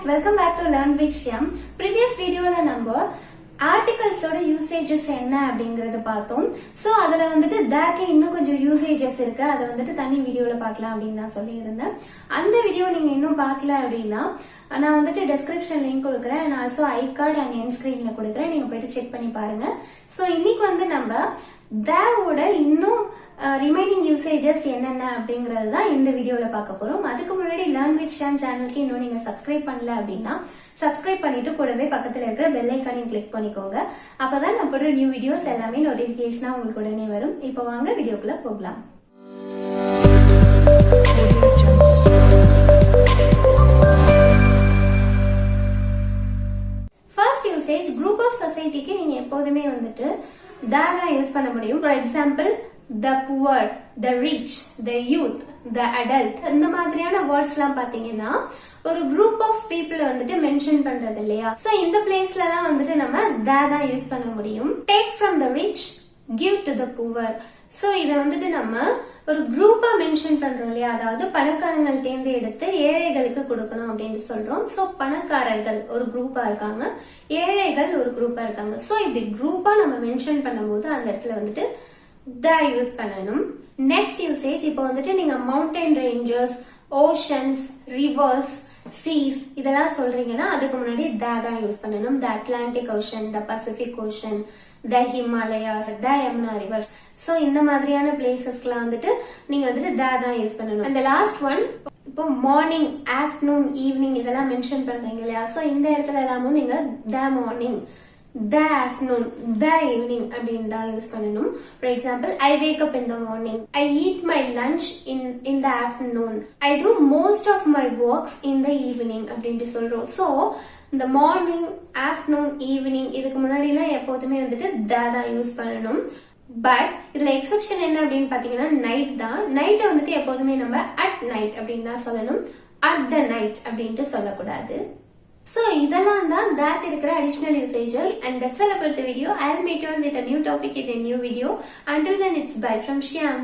welcome back to Learn with Shyam. Previous video la நம்ம articles ஓட usages என்ன அப்படிங்கறது பார்த்தோம். சோ அதுல வந்துட்டு that இன்னும் கொஞ்சம் usages இருக்கு. அத வந்துட்டு தனி வீடியோல பார்க்கலாம் அப்படி நான் சொல்லி இருந்தேன். அந்த வீடியோ நீங்க இன்னும் பார்க்கல அப்படினா நான் வந்துட்டு description link கொடுக்கிறேன் and also iCard and end screenல கொடுக்கிறேன். நீங்க போய் செக் பண்ணி பாருங்க. சோ இன்னைக்கு வந்து நம்ம that ஓட இன்னும் ரிமைனிங் யூசேஜஸ் என்னென்ன அப்படிங்கறது தான் இந்த வீடியோல பார்க்க போறோம். அதுக்கு முன்னாடி லேர்ன் வித் ஷாம் சேனலுக்கு இன்னும் நீங்க சப்ஸ்கிரைப் பண்ணல அப்படின்னா சப்ஸ்கிரைப் பண்ணிட்டு கூடவே பக்கத்துல இருக்கிற பெல் ஐகானையும் கிளிக் பண்ணிக்கோங்க. அப்பதான் நான் போடுற நியூ வீடியோஸ் எல்லாமே நோட்டிபிகேஷனா உங்களுக்கு உடனே வரும். இப்போ வாங்க வீடியோக்குள்ள போகலாம். ஃபர்ஸ்ட் யூசேஜ் குரூப் ஆஃப் சொசைட்டிக்கு நீங்க எப்போதுமே வந்துட்டு that யூஸ் பண்ண முடியும். For example the poor, the rich, the youth, the adult இந்த மாதிரியான வேர்ட்ஸ் எல்லாம் பாத்தீங்கன்னா ஒரு குரூப் ஆஃப் பீப்புள் வந்துட்டு மென்ஷன் பண்றது இல்லையா? சோ இந்த பிளேஸ்ல எல்லாம் வந்துட்டு நம்ம தான் யூஸ் பண்ண முடியும். Take from the rich, give to the poor. So இத வந்துட்டு நம்ம ஒரு குரூப்பா மென்ஷன் பண்றோம் இல்லையா? அதாவது பணக்காரங்கள் தேர்ந்து எடுத்து ஏழைகளுக்கு கொடுக்கணும் அப்படின்னு சொல்றோம். சோ பணக்காரர்கள் ஒரு குரூப்பா இருக்காங்க, ஏழைகள் ஒரு குரூப்பா இருக்காங்க. சோ இப்படி குரூப்பா நம்ம மென்ஷன் பண்ணும்போது அந்த இடத்துல வந்துட்டு யூஸ் பண்ணணும். நெக்ஸ்ட் யூசேஜ் இப்போ வந்துட்டு நீங்க mountain ranges, oceans, rivers, seas இதெல்லாம் சொல்றீங்கன்னா அதுக்கு முன்னாடி தான் யூஸ் பண்ணணும். The Atlantic ocean, the Pacific ocean, the Himalayas, the Yamuna river. So இந்த மாதிரியான பிளேசஸ்க்குலாம் வந்துட்டு நீங்க வந்துட்டு தான் யூஸ் பண்ணணும். அந்த லாஸ்ட் ஒன் இப்போ மார்னிங், ஆஃப்டர்நூன், ஈவினிங் இதெல்லாம் மென்ஷன் பண்றீங்க இல்லையா? சோ இந்த இடத்துல எல்லாமும் நீங்க the morning, the afternoon, the evening அப்படின்னு தான் யூஸ் பண்ணணும். For example, I wake up in the morning, I eat my lunch in the afternoon, I do most of my works in the evening அப்படின்ட்டு சொல்றோம். So இந்த morning, afternoon, evening இதுக்கு முன்னாடி எல்லாம் எப்போதுமே வந்துட்டு தான் யூஸ் பண்ணணும். பட் இதுல எக்ஸெப்ஷன் என்ன அப்படின்னு பாத்தீங்கன்னா நைட் தான். நைட் வந்துட்டு எப்போதுமே நம்ம அட் நைட் அப்படின்னு தான் சொல்லணும், அட் த நைட் அப்படின்ட்டு சொல்லக்கூடாது. So இதெல்லாம் தான் that இருக்கிற additional usages and that's all about the video. I'll meet you on with a new topic in a new video. Until then it's bye from Shyam.